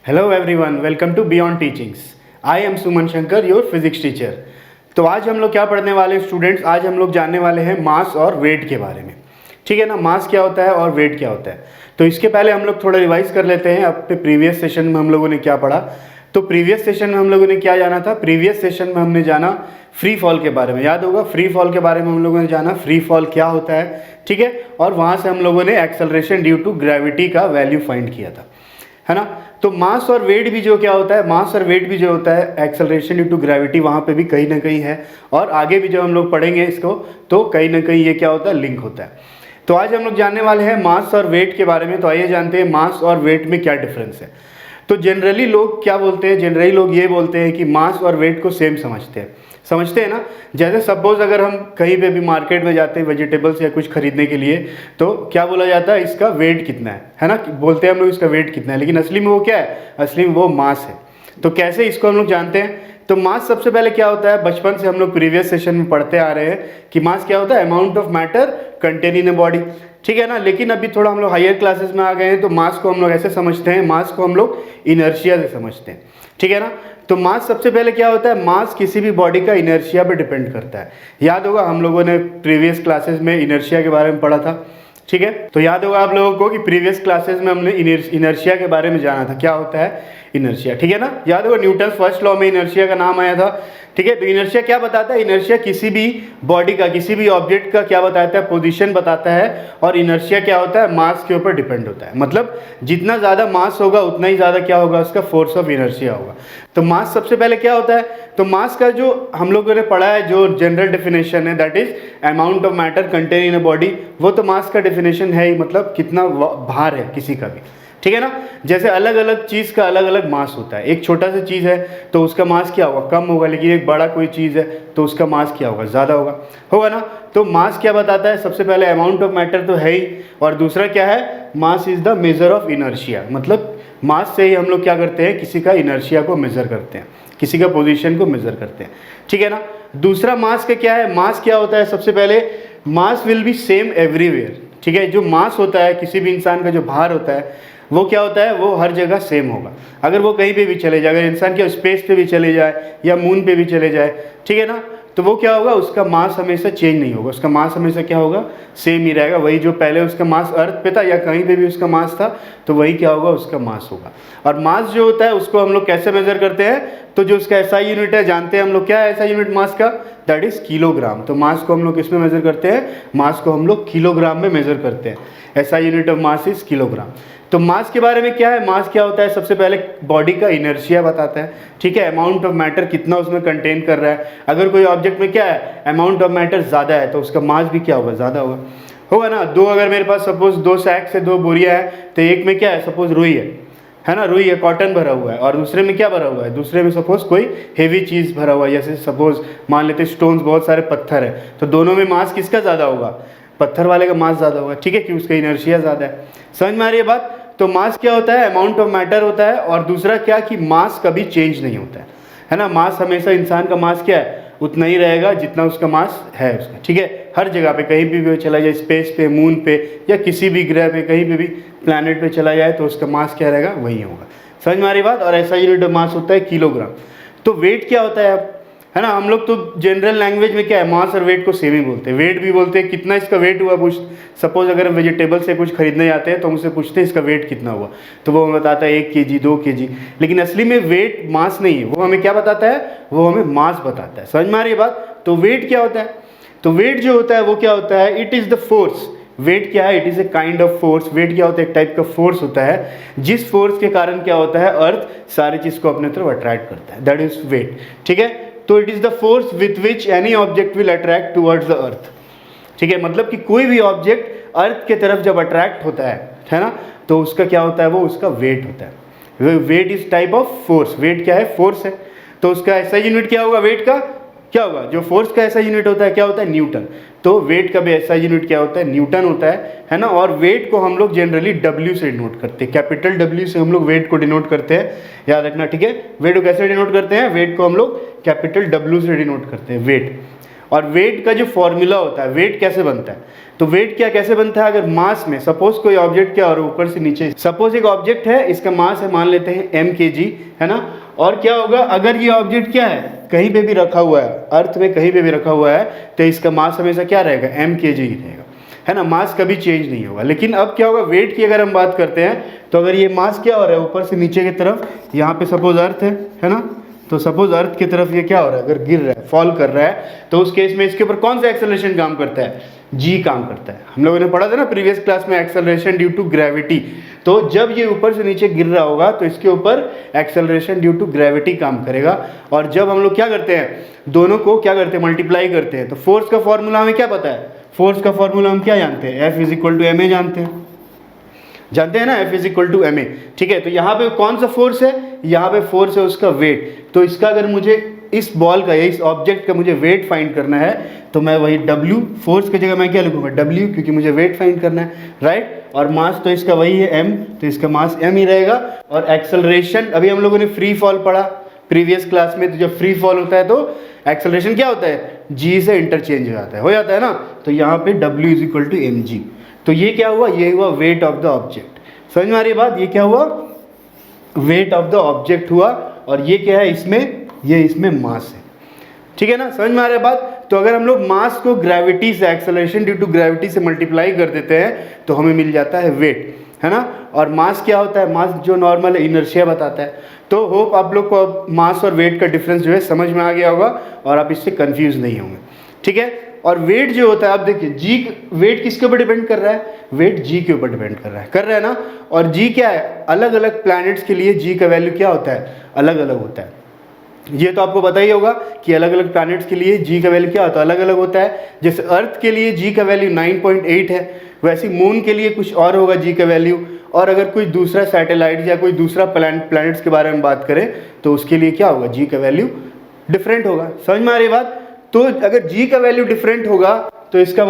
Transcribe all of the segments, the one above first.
Hello everyone, welcome to beyond teachings. I am Suman Shankar, your physics teacher. तो आज हम लोग क्या पढ़ने वाले हैं स्टूडेंट्स? आज हम लोग जानने वाले हैं मास और वेट के बारे में। ठीक है ना, मास क्या होता है और वेट क्या होता है। तो इसके पहले हम लोग थोड़ा रिवाइज कर लेते हैं। अपने प्रीवियस सेशन में हम लोगों ने क्या पढ़ा। तो प्रीवियस सेशन में हम लोगों ने क्या जाना था? प्रीवियस सेशन में हमने जाना फ्री फॉल के बारे में। याद होगा, फ्री फॉल के बारे में हम लोगों ने जाना फ्री फॉल क्या होता है। ठीक है, और वहाँ से हम लोगों ने एक्सेलरेशन ड्यू टू ग्रेविटी का वैल्यू फाइंड किया था, है ना। तो मास और वेट भी जो क्या होता है, मास और वेट भी जो होता है एक्सेलरेशन ड्यू टू ग्रेविटी, वहाँ पे भी कहीं ना कहीं है। और आगे भी जब हम लोग पढ़ेंगे इसको तो कहीं ना कहीं ये क्या होता है, लिंक होता है। तो आज हम लोग जानने वाले हैं मास और वेट के बारे में। तो आइए जानते हैं मास और वेट में क्या डिफरेंस है। तो जनरली लोग क्या बोलते हैं, जनरली लोग ये बोलते हैं कि मास और वेट को सेम समझते हैं ना। जैसे सपोज अगर हम कहीं पे भी मार्केट में जाते हैं वेजिटेबल्स या कुछ खरीदने के लिए, तो क्या बोला जाता है, इसका वेट कितना है ना। बोलते हैं हम लोग इसका वेट कितना है, लेकिन असली में वो क्या है, असली में वो मास है। तो कैसे इसको हम लोग जानते हैं? तो मास सबसे पहले क्या होता है, बचपन से हम लोग प्रीवियस सेशन में पढ़ते आ रहे हैं कि मास क्या होता है, amount of matter contain in a body. ठीक है ना, लेकिन अभी थोड़ा हम लोग हायर क्लासेस में आ गए हैं तो मास को हम लोग ऐसे समझते हैं, मास को हम लोग इनर्शिया से समझते हैं। ठीक है ना। तो मास सबसे पहले क्या होता है, मास किसी भी बॉडी का इनर्शिया पे डिपेंड करता है। याद होगा हम लोगों ने प्रीवियस क्लासेस में इनर्शिया के बारे में पढ़ा था। ठीक है, तो याद होगा आप लोगों को कि प्रीवियस क्लासेस में हमने इनर्शिया के बारे में जाना था, क्या होता है इनर्शिया। ठीक है ना, याद होगा न्यूटन फर्स्ट लॉ में इनर्शिया का नाम आया था। ठीक है, तो इनर्शिया क्या बताता है, इनर्शिया किसी भी बॉडी का, किसी भी ऑब्जेक्ट का क्या बताता है, पोजीशन बताता है। और इनर्शिया क्या होता है, मास के ऊपर डिपेंड होता है। मतलब जितना ज़्यादा मास होगा उतना ही ज़्यादा क्या होगा, उसका फोर्स ऑफ इनर्शिया होगा। तो मास सबसे पहले क्या होता है, तो मास का जो हम लोगों ने पढ़ा है, जो जनरल डेफिनेशन है, that is amount of matter contain in a body. वो तो मास का डेफिनेशन है ही, मतलब कितना भार है किसी का भी। ठीक है ना, जैसे अलग अलग चीज़ का अलग अलग मास होता है। एक छोटा सा चीज़ है तो उसका मास क्या होगा, कम होगा। लेकिन एक बड़ा कोई चीज़ है तो उसका मास क्या होगा, ज़्यादा होगा ना। तो मास क्या बताता है, सबसे पहले अमाउंट ऑफ मैटर तो है ही, और दूसरा क्या है, mass is the measure of inertia. मतलब मास से ही हम लोग क्या करते हैं, किसी का इनर्शिया को मेजर करते हैं, किसी का पोजीशन को मेजर करते हैं। ठीक है ना। दूसरा मास का क्या है, मास क्या होता है, सबसे पहले mass will be same everywhere. ठीक है, जो मास होता है किसी भी इंसान का, जो भार होता है वो क्या होता है, वो हर जगह सेम होगा। अगर वो कहीं पे भी चले जाए, अगर इंसान के स्पेस पे भी चले जाए या मून पे भी चले जाए, ठीक है ना, तो वो क्या होगा, उसका मास हमेशा चेंज नहीं होगा। उसका मास हमेशा क्या होगा, सेम ही रहेगा। वही जो पहले उसका मास अर्थ पे था या कहीं पे भी उसका मास था, तो वही क्या होगा, उसका मास होगा। और मास जो होता है उसको हम लोग कैसे मेजर करते हैं, तो जो उसका एसआई यूनिट है, जानते हैं हम लोग क्या है एसआई यूनिट मास का, दैट इज किलोग्राम। तो मास को हम लोग किस में मेजर करते हैं, मास को हम लोग किलोग्राम में मेजर करते हैं। SI unit of mass is kilogram. तो मास के बारे में क्या है, मास क्या होता है, सबसे पहले बॉडी का इनर्शिया बताता है। ठीक है, अमाउंट ऑफ मैटर कितना उसमें कंटेन कर रहा है। अगर कोई ऑब्जेक्ट में क्या है, अमाउंट ऑफ मैटर ज़्यादा है तो उसका मास भी क्या होगा, ज़्यादा होगा ना। दो, अगर मेरे पास सपोज 2 सैक से 2 बोरियाँ है, तो एक में क्या है, सपोज रुई है ना, रुई है, कॉटन भरा हुआ है, और दूसरे में क्या भरा हुआ है, दूसरे में सपोज कोई हेवी चीज़ भरा हुआ है, जैसे सपोज मान लेते स्टोन्स, बहुत सारे पत्थर है, तो दोनों में मास किसका ज़्यादा होगा, पत्थर वाले का मास ज़्यादा होगा। ठीक है, कि उसका इनर्शिया ज़्यादा है। समझ में आ रही है बात। तो मास क्या होता है, अमाउंट ऑफ मैटर होता है। और दूसरा क्या, कि मास कभी चेंज नहीं होता है ना। मास हमेशा, इंसान का मास क्या है, उतना ही रहेगा जितना उसका मास है उसका। ठीक है, हर जगह पे कहीं भी चला जाए, स्पेस पे, मून पे, या किसी भी ग्रह पे, कहीं पे भी प्लैनेट पे चला जाए, तो उसका मास क्या रहेगा, वही होगा। समझ में आ रही बात। और ऐसा यूनिट ऑफ मास होता है किलोग्राम। तो वेट क्या होता है, है ना, हम लोग तो जनरल लैंग्वेज में क्या है, मास और वेट को सेम ही बोलते हैं। वेट भी बोलते हैं, कितना इसका वेट हुआ, पूछ सपोज अगर हम वेजिटेबल से कुछ खरीदने जाते हैं तो हमसे पूछते हैं इसका वेट कितना हुआ, तो वो हमें बताता है 1 kg 2 kg। लेकिन असली में वेट मास नहीं है, वो हमें क्या बताता है, वो हमें मास बताता है। समझ में आ रही है बात। तो वेट क्या होता है, तो वेट जो होता है वो क्या होता है, it is the force. Weight क्या है, it is a kind of force. Weight क्या होता है, एक टाइप का फोर्स होता है, जिस फोर्स के कारण क्या होता है, अर्थ सारी चीज़ को अपने तरफ अट्रैक्ट करता है, दैट इज वेट। ठीक है, तो it is the force with which any object will attract towards the earth. ठीक है, मतलब कि कोई भी ऑब्जेक्ट अर्थ के तरफ जब अट्रैक्ट होता है ना, तो उसका क्या होता है, वो उसका वेट होता है। Weight is type of force. Weight क्या है, फोर्स है। तो उसका ऐसा यूनिट क्या होगा, वेट का क्या होगा, जो फोर्स का ऐसा यूनिट होता है क्या होता है, न्यूटन। तो वेट का भी ऐसा यूनिट क्या होता है, न्यूटन होता है ना। और वेट को हम लोग जनरली डब्ल्यू से डिनोट करते हैं, कैपिटल डब्ल्यू से हम लोग वेट को डिनोट करते हैं, याद रखना। ठीक है, वेट को कैसे डिनोट करते हैं, वेट को हम लोग कैपिटल डब्ल्यू से डिनोट करते हैं, वेट। और वेट का जो फॉर्मूला होता है, वेट कैसे बनता है, तो वेट क्या कैसे बनता है, अगर मास में सपोज कोई ऑब्जेक्ट क्या, और ऊपर से नीचे सपोज एक ऑब्जेक्ट है, इसका मास है मान लेते हैं m kg, है ना। और क्या होगा, अगर ये ऑब्जेक्ट क्या है कहीं पे भी रखा हुआ है, अर्थ में कहीं पे भी रखा हुआ है, तो इसका मास हमेशा क्या रहेगा, m kg ही रहेगा, है ना। मास कभी चेंज नहीं होगा। लेकिन अब क्या होगा, वेट की अगर हम बात करते हैं, तो अगर ये मास क्या हो रहा है ऊपर से नीचे की तरफ, यहाँ पे सपोज अर्थ है ना, तो सपोज अर्थ की तरफ ये क्या हो रहा है, अगर गिर रहा है, फॉल कर रहा है, तो उस केस में इसके ऊपर कौन सा एक्सेलरेशन काम करता है, जी काम करता है। हम लोगों ने पढ़ा था ना प्रीवियस क्लास में, एक्सेलरेशन ड्यू टू ग्रेविटी। तो जब ये ऊपर से नीचे गिर रहा होगा तो इसके ऊपर एक्सेलरेशन ड्यू टू ग्रेविटी काम करेगा। और जब हम लोग क्या करते हैं, दोनों को क्या करते हैं, मल्टीप्लाई करते हैं, तो फोर्स का फॉर्मूला हमें क्या पता है, फोर्स का फॉर्मूला हम क्या जानते हैं, F is equal to ma जानते हैं ना, F is equal to ma, ठीक है। तो यहाँ पे कौन सा फोर्स है, यहाँ पे फोर्स है उसका वेट। तो इसका अगर मुझे इस बॉल का या इस ऑब्जेक्ट का मुझे वेट फाइंड करना है, तो मैं वही W, फोर्स की जगह मैं क्या लिखूंगा, W, क्योंकि मुझे वेट फाइंड करना है, राइट। और मास तो इसका वही है m, तो इसका मास m ही रहेगा। और एक्सेलरेशन, अभी हम लोगों ने फ्री फॉल पढ़ा प्रीवियस क्लास में, तो जब फ्री फॉल होता है तो एक्सेलरेशन क्या होता है, g से इंटरचेंज हो जाता है ना। तो यहाँ पे W is equal to mg। तो ये क्या हुआ, ये हुआ वेट ऑफ द ऑब्जेक्ट। समझ में आ रही बात, ये क्या हुआ, वेट ऑफ द ऑब्जेक्ट हुआ। और ये क्या है इसमें, ये इसमें मास है, ठीक है ना, समझ में आ रहा है बात। तो अगर हम लोग मास को ग्रेविटी से, एक्सेलरेशन ड्यू टू ग्रेविटी से मल्टीप्लाई कर देते हैं, तो हमें मिल जाता है वेट, है ना। और मास क्या होता है, मास जो नॉर्मल इनर्शिया बताता है। तो होप आप लोग को मास और वेट का डिफरेंस जो है समझ में आ गया होगा और आप इससे कंफ्यूज नहीं होंगे, ठीक है। और वेट जो होता है, आप देखिए जी, वेट किसके ऊपर डिपेंड कर रहा है, वेट जी के ऊपर डिपेंड कर रहा है ना। और जी क्या है, अलग अलग प्लैनेट्स के लिए जी का वैल्यू क्या होता है, अलग अलग होता है। ये तो आपको पता ही होगा कि अलग अलग प्लैनेट्स के लिए जी का वैल्यू क्या होता है, अलग अलग होता है। जैसे अर्थ के लिए जी का वैल्यू 9.8 है, वैसे मून के लिए कुछ और होगा जी का वैल्यू। और अगर कोई दूसरा सैटेलाइट या कोई दूसरा प्लैनेट्स के बारे में बात करें, तो उसके लिए क्या होगा, जी का वैल्यू डिफरेंट होगा। समझ में आ रही बात। तो अगर जी का वैल्यू डिफरेंट होगा, तो इसका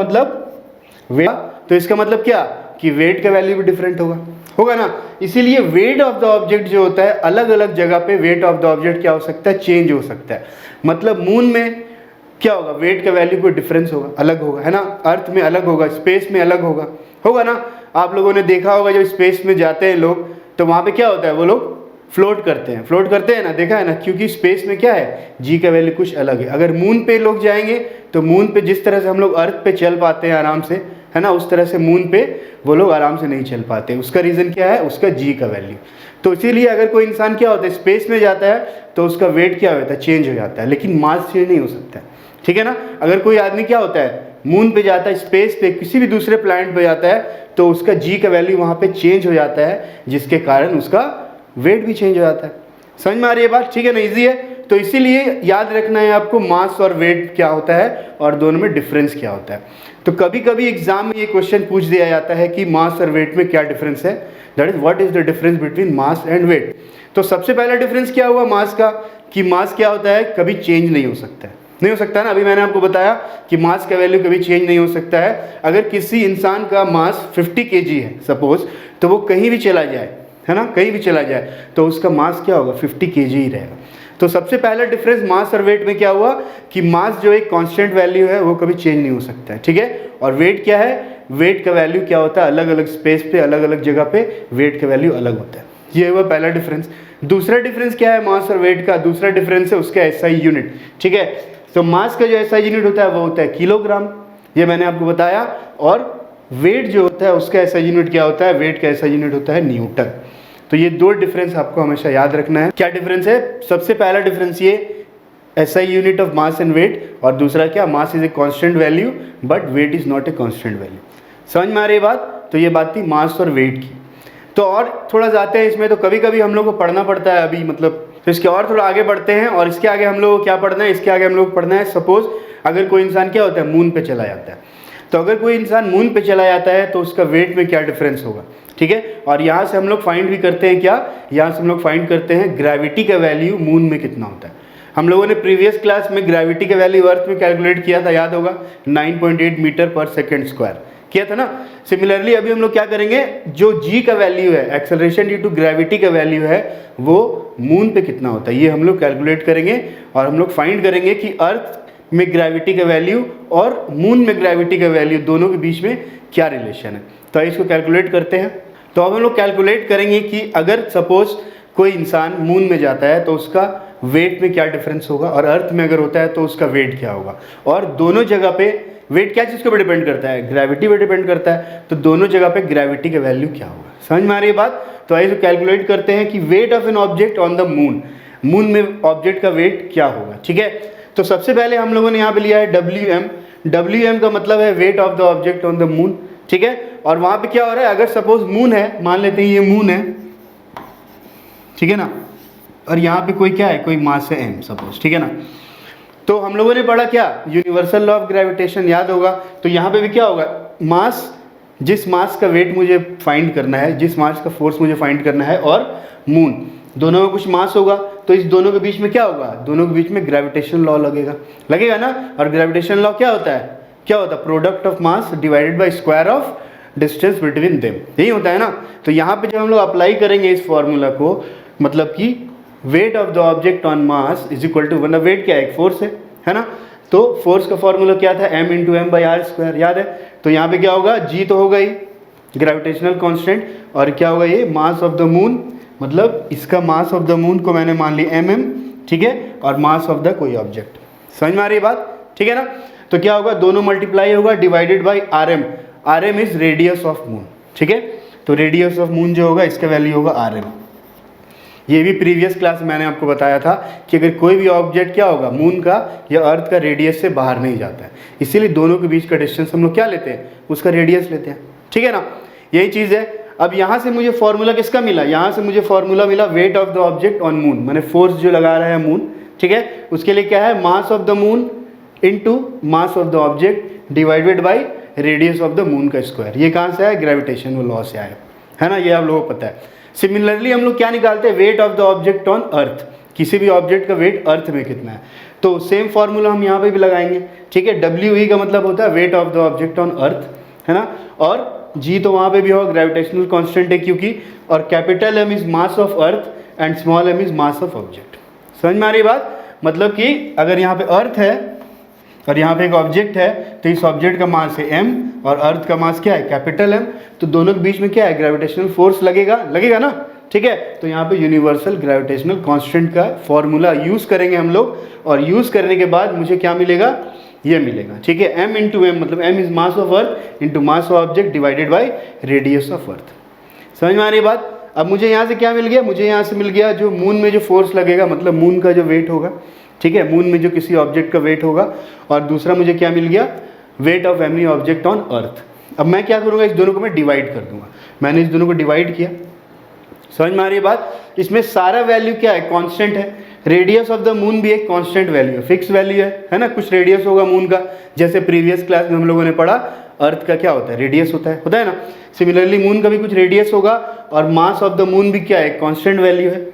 मतलब क्या, कि वेट का वैल्यू भी डिफरेंट होगा ना। इसीलिए वेट ऑफ द ऑब्जेक्ट जो होता है, अलग अलग जगह पे वेट ऑफ द ऑब्जेक्ट क्या हो सकता है, चेंज हो सकता है। मतलब मून में क्या होगा, वेट का वैल्यू कोई डिफरेंस होगा, अलग होगा, है ना। अर्थ में अलग होगा, स्पेस में अलग होगा ना। आप लोगों ने देखा होगा जब स्पेस में जाते हैं लोग, तो वहाँ पे क्या होता है, वो लोग फ्लोट करते हैं ना, देखा है ना। क्योंकि स्पेस में क्या है, जी का वैल्यू कुछ अलग है। अगर मून पे लोग जाएंगे, तो मून पे जिस तरह से हम लोग अर्थ पे चल पाते हैं आराम से, है ना, उस तरह से मून पे वो लोग आराम से नहीं चल पाते। उसका रीज़न क्या है, उसका जी का वैल्यू। तो इसीलिए अगर कोई इंसान क्या होता है, स्पेस में जाता है, तो उसका वेट क्या होता है, चेंज हो जाता है, लेकिन मास चेंज नहीं हो सकता है, ठीक है ना। अगर कोई आदमी क्या होता है, मून पे जाता है, स्पेस पे किसी भी दूसरे प्लैनेट पे जाता है, तो उसका जी का वैल्यू वहाँ पे चेंज हो जाता है, जिसके कारण उसका वेट भी चेंज हो जाता है। समझ में आ रही है बात, ठीक है ना, ईजी है। तो इसीलिए याद रखना है आपको, मास और वेट क्या होता है और दोनों में डिफरेंस क्या होता है। तो कभी कभी एग्जाम में ये क्वेश्चन पूछ दिया जाता है कि मास और वेट में क्या डिफरेंस है, that is what is the difference between mass and weight. तो सबसे पहला डिफरेंस क्या हुआ मास का, कि मास क्या होता है, कभी चेंज नहीं हो सकता है ना। अभी मैंने आपको बताया कि मास का वैल्यू कभी चेंज नहीं हो सकता है। अगर किसी इंसान का मास 50 kg है सपोज, तो वो कहीं भी चला जाए, है ना, कहीं भी चला जाए, तो उसका मास क्या होगा, 50 kg ही रहेगा। तो सबसे पहला डिफरेंस मास और वेट में क्या हुआ, कि मास जो एक कांस्टेंट वैल्यू है वो कभी चेंज नहीं हो सकता है, ठीक है। और वेट क्या है, वेट का वैल्यू क्या होता है, अलग अलग स्पेस पे, अलग अलग जगह पे वेट का वैल्यू अलग होता है। ये हुआ पहला डिफरेंस। दूसरा डिफरेंस क्या है मास और वेट का, दूसरा डिफरेंस है उसका एसआई यूनिट, ठीक है। तो मास का जो एसआई यूनिट होता है वो होता है किलोग्राम, ये मैंने आपको बताया। और वेट जो होता है उसका एसआई यूनिट क्या होता है, वेट का एसआई यूनिट होता है न्यूटन। तो ये दो डिफरेंस आपको हमेशा याद रखना है। क्या डिफरेंस है, सबसे पहला डिफरेंस ये SI unit of mass and weight, और दूसरा क्या, mass is a constant value but weight is not a constant value. समझ में आ रही बात। तो ये बात थी मास और वेट की। तो और थोड़ा जाते हैं इसमें, तो कभी कभी हम लोग को पढ़ना पड़ता है अभी, मतलब तो इसके और थोड़ा आगे बढ़ते हैं। और इसके आगे हम लोग को क्या पढ़ना है, इसके आगे हम लोग को पढ़ना है, सपोज अगर कोई इंसान क्या होता है, मून पे चला जाता है। तो अगर कोई इंसान मून पे चला जाता है, तो उसका वेट में क्या डिफरेंस होगा, ठीक है। और यहाँ से हम लोग फाइंड भी करते हैं क्या, यहाँ से हम लोग फाइंड करते हैं ग्रेविटी का वैल्यू मून में कितना होता है। हम लोगों ने प्रीवियस क्लास में ग्रेविटी का वैल्यू अर्थ में कैलकुलेट किया था, याद होगा, 9.8 मीटर पर सेकेंड स्क्वायर किया था ना। सिमिलरली अभी हम लोग क्या करेंगे, जो जी का वैल्यू है, एक्सेलरेशन ड्यू टू ग्रेविटी का वैल्यू है, वो मून पे कितना होता है, ये हम लोग कैलकुलेट करेंगे। और हम लोग फाइंड करेंगे कि अर्थ में ग्रेविटी का वैल्यू और मून में ग्रेविटी का वैल्यू दोनों के बीच में क्या रिलेशन है। तो इसको कैलकुलेट करते हैं। तो अब हम लोग कैलकुलेट करेंगे कि अगर सपोज कोई इंसान मून में जाता है तो उसका वेट में क्या डिफरेंस होगा, और अर्थ में अगर होता है तो उसका वेट क्या होगा, और दोनों जगह पे वेट क्या चीज़ के ऊपर डिपेंड करता है, ग्रेविटी पे डिपेंड करता है, तो दोनों जगह पे ग्रेविटी का वैल्यू क्या होगा। समझ में आ रही है बात। तो आइए कैलकुलेट करते हैं कि weight of an object on the moon, moon में ऑब्जेक्ट का वेट क्या होगा। ठीक है, तो सबसे पहले हम लोगों ने यहाँ पे लिया है WM। WM का मतलब है wait of the object on the moon. ठीक है, और वहाँ पे क्या हो रहा है, अगर सपोज मून है, मान लेते हैं ये मून है, ठीक है ना, और यहाँ पे कोई क्या है, कोई मास है m सपोज, ठीक है ना। तो हम लोगों ने पढ़ा क्या, यूनिवर्सल लॉ ऑफ ग्रेविटेशन याद होगा। तो यहाँ पे भी क्या होगा, मास, जिस मास का वेट मुझे फाइंड करना है, जिस मास का फोर्स मुझे फाइंड करना है, और मून, दोनों में कुछ मास होगा, तो इस दोनों के बीच में क्या होगा, दोनों के बीच में ग्रेविटेशन लॉ लगेगा ना। और ग्रेविटेशन लॉ क्या होता है, product of mass divided by square of distance between them, यही होता है ना। तो यहाँ पे जब हम लोग अप्लाई करेंगे इस फॉर्मूला को, मतलब कि weight of the object on mass is equal to, वरना वेट क्या है, एक फोर्स है ना। तो फोर्स का फॉर्मूला क्या था, m into M by R square, याद है। तो यहाँ पे क्या होगा, g तो होगा ही ग्रेविटेशनल कांस्टेंट, और क्या होगा ये मास ऑफ द मून, मतलब इसका मास ऑफ द मून को मैंने मान ली mm, ठीक है, और मास ऑफ द कोई ऑब्जेक्ट। समझ में आ रही है बात, ठीक है ना। तो क्या होगा, दोनों मल्टीप्लाई होगा, divided by rm is radius of moon. ठीक है, तो रेडियस ऑफ मून जो होगा इसका वैल्यू होगा rm। ये भी प्रीवियस क्लास में मैंने आपको बताया था कि अगर कोई भी ऑब्जेक्ट क्या होगा, मून का या अर्थ का रेडियस से बाहर नहीं जाता है, इसीलिए दोनों के बीच का डिस्टेंस हम लोग क्या लेते हैं, उसका रेडियस लेते हैं। ठीक है ना, यही चीज़ है। अब यहाँ से मुझे फॉर्मूला किसका मिला, यहाँ से मुझे फॉर्मूला मिला wait of the object on moon, मैंने फोर्स जो लगा रहा है मून, ठीक है, उसके लिए क्या है, mass of the moon into mass of the object divided by radius of the moon का स्क्वायर। ये कहाँ से आया, ग्रेविटेशन लॉ से आया, है ना, ये आप लोगों को पता है। सिमिलरली हम लोग क्या निकालते हैं, wait of the object on अर्थ, किसी भी ऑब्जेक्ट का वेट अर्थ में कितना है, तो सेम फार्मूला हम यहाँ पे भी लगाएंगे। ठीक है, WE का मतलब होता है wait of the object on अर्थ, है ना, और G तो वहाँ पे भी होगा, ग्रेविटेशनल कांस्टेंट है क्योंकि, और capital M is mass of earth and small m is mass of object. समझ में आ रही बात, मतलब कि अगर यहाँ पे अर्थ है और यहाँ पे एक ऑब्जेक्ट है, तो इस ऑब्जेक्ट का मास है m और अर्थ का मास क्या है, कैपिटल M, तो दोनों के बीच में क्या है, ग्रेविटेशनल फोर्स लगेगा ना। ठीक है, तो यहाँ पे यूनिवर्सल ग्रेविटेशनल कांस्टेंट का फॉर्मूला यूज़ करेंगे हम लोग, और यूज़ करने के बाद मुझे क्या मिलेगा, ये मिलेगा। ठीक है, m इंटू एम, मतलब m is mass of earth into mass of object divided by radius of earth. समझ में आ रही बात। अब मुझे यहाँ से क्या मिल गया, मुझे यहाँ से मिल गया जो मून में जो फोर्स लगेगा, मतलब मून का जो वेट होगा, ठीक है, मून में जो किसी ऑब्जेक्ट का वेट होगा, और दूसरा मुझे क्या मिल गया, wait of any object on अर्थ। अब मैं क्या करूँगा, इस दोनों को मैं डिवाइड कर दूंगा। मैंने इस दोनों को डिवाइड किया, समझ में आ रही है बात। इसमें सारा वैल्यू क्या है, कांस्टेंट है। रेडियस ऑफ द मून भी एक कांस्टेंट वैल्यू है, फिक्स वैल्यू है ना, कुछ रेडियस होगा मून का, जैसे प्रीवियस क्लास में हम लोगों ने पढ़ा अर्थ का क्या होता है, रेडियस होता है ना। सिमिलरली मून का भी कुछ रेडियस होगा, और मास ऑफ द मून भी क्या है, कांस्टेंट वैल्यू है।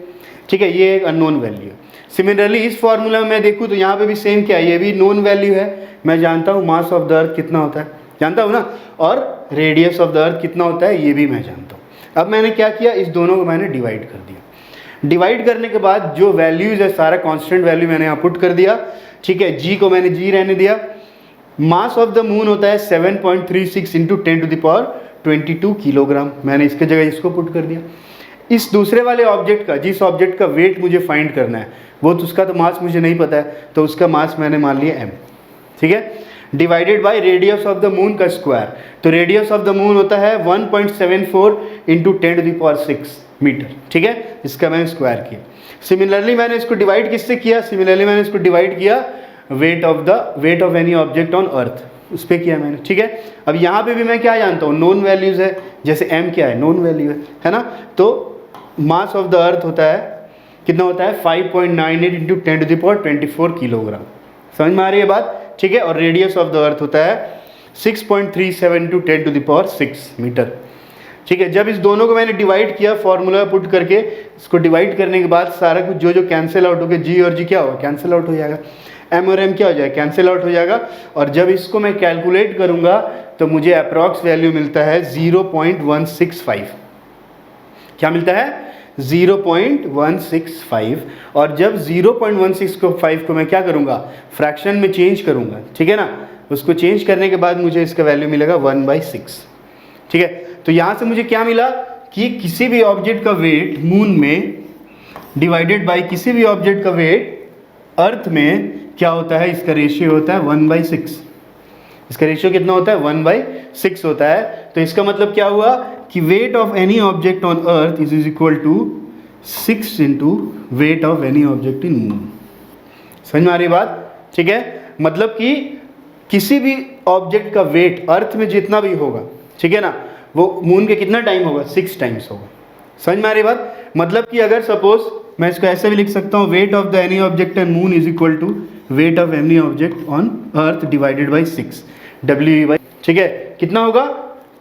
ठीक है, ये एक अननोन वैल्यू है। सिमिलरली इस फॉर्मूला में मैं देखूँ तो यहाँ पे भी सेम क्या है, ये भी नोन वैल्यू है। मैं जानता हूँ मास ऑफ द अर्थ कितना होता है, जानता हूँ ना, और रेडियस ऑफ द अर्थ कितना होता है, ये भी मैं जानता हूँ। अब मैंने क्या किया, इस दोनों को मैंने डिवाइड कर दिया। डिवाइड करने के बाद जो वैल्यूज़ है सारा कांस्टेंट वैल्यू मैंने यहाँ पुट कर दिया। ठीक है, जी को मैंने जी रहने दिया। मास ऑफ द मून होता है 7.36 इंटू 10⁻22 किलोग्राम, मैंने इसके जगह इसको पुट कर दिया। इस दूसरे वाले ऑब्जेक्ट का, जिस ऑब्जेक्ट का वेट मुझे फाइंड करना है, वो तो उसका तो मास मुझे नहीं पता है, तो उसका मास मैंने मान लिया m। ठीक है, divided by radius of the moon का स्क्वायर, तो रेडियस ऑफ द मून होता है 1.74 इंटू 10⁻6 मीटर। ठीक है, इसका मैंने स्क्वायर किया। सिमिलरली मैंने इसको डिवाइड किससे किया, सिमिलरली मैंने इसको डिवाइड किया wait of any object on अर्थ, उस पर किया मैंने। ठीक है, अब यहाँ पे भी मैं क्या जानता हूँ, नोन वैल्यूज़ है, जैसे m क्या है, नोन वैल्यू है ना। तो मास ऑफ द अर्थ होता है कितना होता है, 5.98 इंटू 10⁻24 किलोग्राम। समझ में आ रही है बात। ठीक है, और रेडियस ऑफ द अर्थ होता है 6.37 इंटू 10⁻6 मीटर। ठीक है, जब इस दोनों को मैंने डिवाइड किया फॉर्मूला पुट करके, इसको डिवाइड करने के बाद सारा कुछ जो कैंसिल आउट हो गया, जी और जी क्या होगा, कैंसिल आउट हो जाएगा, एम और एम क्या हो जाएगा, कैंसिल आउट हो जाएगा। और जब इसको मैं कैलकुलेट करूँगा तो मुझे अप्रॉक्स वैल्यू मिलता है 0.165। क्या मिलता है, 0.165, और जब 0.165 को मैं क्या करूँगा, फ्रैक्शन में चेंज करूँगा, ठीक है ना, उसको चेंज करने के बाद मुझे इसका वैल्यू मिलेगा 1/6, ठीक है। तो यहाँ से मुझे क्या मिला कि किसी भी ऑब्जेक्ट का वेट मून में डिवाइडेड बाय किसी भी ऑब्जेक्ट का वेट अर्थ में क्या होता है, इसका रेशियो होता है 1/6। इसका रेशियो कितना होता है, 1/6 होता है। तो इसका मतलब क्या हुआ कि weight of any object on earth is equal to 6 into weight of any object in moon. समझ में आ रही बात, ठीक है। मतलब कि किसी भी ऑब्जेक्ट का वेट अर्थ में जितना भी होगा, ठीक है ना, वो मून के कितना टाइम होगा, 6 टाइम्स होगा। समझ में आ रही बात। मतलब कि अगर सपोज मैं इसको ऐसे भी लिख सकता हूँ, weight of the any object and moon is equal to weight of any object on earth divided by 6 WE/, ठीक है। कितना होगा,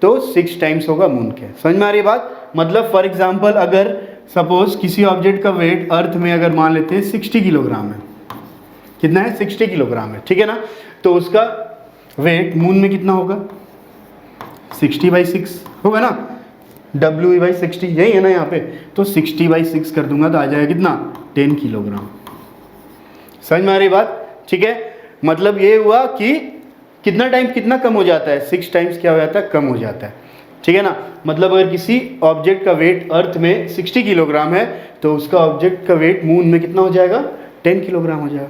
तो 6 टाइम्स होगा मून के। समझ में आ रही बात। मतलब फॉर एग्जांपल अगर सपोज किसी ऑब्जेक्ट का वेट अर्थ में अगर मान लेते हैं 60 किलोग्राम है, कितना है, 60 किलोग्राम है, ठीक है ना, तो उसका वेट मून में कितना होगा, 60/6 होगा ना, WE/60 यही है ना यहाँ पे, तो 60/6 कर दूंगा तो आ जाएगा कितना, 10 किलोग्राम। समझ में आ रही बात, ठीक है। मतलब ये हुआ कि कितना टाइम कितना कम हो जाता है, 6 टाइम्स क्या हो जाता है, कम हो जाता है, ठीक है ना। मतलब अगर किसी ऑब्जेक्ट का वेट अर्थ में 60 किलोग्राम है तो उसका ऑब्जेक्ट का वेट मून में कितना हो जाएगा, 10 किलोग्राम हो जाएगा।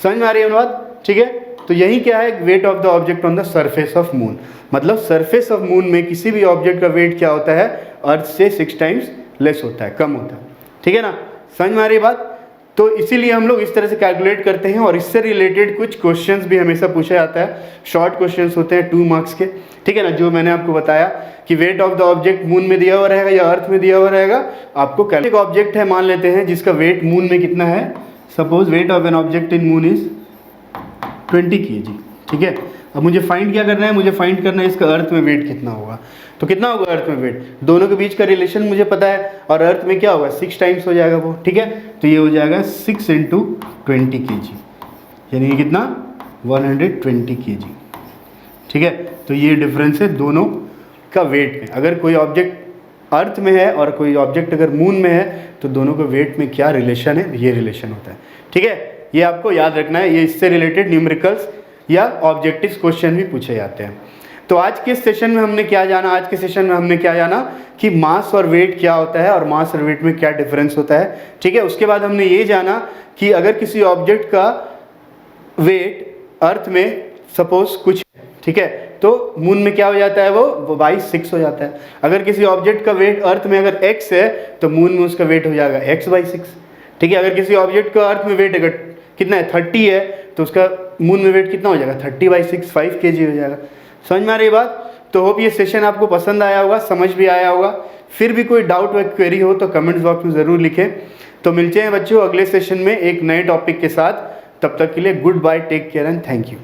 समझ में आ रही है बात, ठीक है। तो यही क्या है, wait of the object on the surface of moon. मतलब सरफेस ऑफ मून में किसी भी ऑब्जेक्ट का वेट क्या होता है, अर्थ से 6 टाइम्स लेस होता है, कम होता है, ठीक है ना। समझ में आ रही बात। तो इसीलिए हम लोग इस तरह से कैलकुलेट करते हैं, और इससे रिलेटेड कुछ क्वेश्चंस भी हमेशा पूछा जाता है। शॉर्ट क्वेश्चंस होते हैं 2 मार्क्स के, ठीक है ना, जो मैंने आपको बताया कि weight of the object moon में दिया हुआ रहेगा या अर्थ में दिया हुआ रहेगा। आपको एक ऑब्जेक्ट है मान लेते हैं जिसका वेट मून में कितना है, suppose weight of an object in moon is 20 kg, ठीक है। अब मुझे फाइंड क्या करना है, मुझे फाइंड करना है इसका अर्थ में वेट कितना होगा। तो कितना होगा अर्थ में वेट, दोनों के बीच का रिलेशन मुझे पता है, और अर्थ में क्या होगा, 6 टाइम्स हो जाएगा वो, ठीक है। तो ये हो जाएगा 6 × 20 kg, यानी ये कितना, 120 kg, ठीक है। तो ये डिफरेंस है दोनों का वेट में। अगर कोई ऑब्जेक्ट अर्थ में है और कोई ऑब्जेक्ट अगर मून में है तो दोनों के वेट में क्या रिलेशन है, ये रिलेशन होता है, ठीक है। ये आपको याद रखना है, ये इससे रिलेटेड न्यूमेरिकल्स या ऑब्जेक्टिव क्वेश्चन भी पूछे जाते हैं। तो आज के सेशन में हमने क्या जाना, आज के सेशन में हमने क्या जाना कि मास और वेट क्या होता है और मास और वेट में क्या डिफरेंस होता है, ठीक है। उसके बाद हमने ये जाना कि अगर किसी ऑब्जेक्ट का वेट अर्थ में सपोज कुछ, ठीक है, तो मून में क्या हो जाता है, वो 6 हो जाता है। अगर किसी ऑब्जेक्ट का वेट अर्थ में अगर x है तो मून में उसका वेट हो जाएगा x/6, ठीक है। अगर किसी ऑब्जेक्ट का अर्थ में वेट अगर कितना है 30 है तो उसका मून में वेट कितना हो जाएगा, 30/6 5 kg हो जाएगा। समझ में आ रही बात। तो होप ये सेशन आपको पसंद आया होगा, समझ भी आया होगा। फिर भी कोई डाउट व क्वेरी हो तो कमेंट्स बॉक्स में ज़रूर लिखें। तो मिलते हैं बच्चों अगले सेशन में एक नए टॉपिक के साथ। तब तक के लिए goodbye, take care and thank you.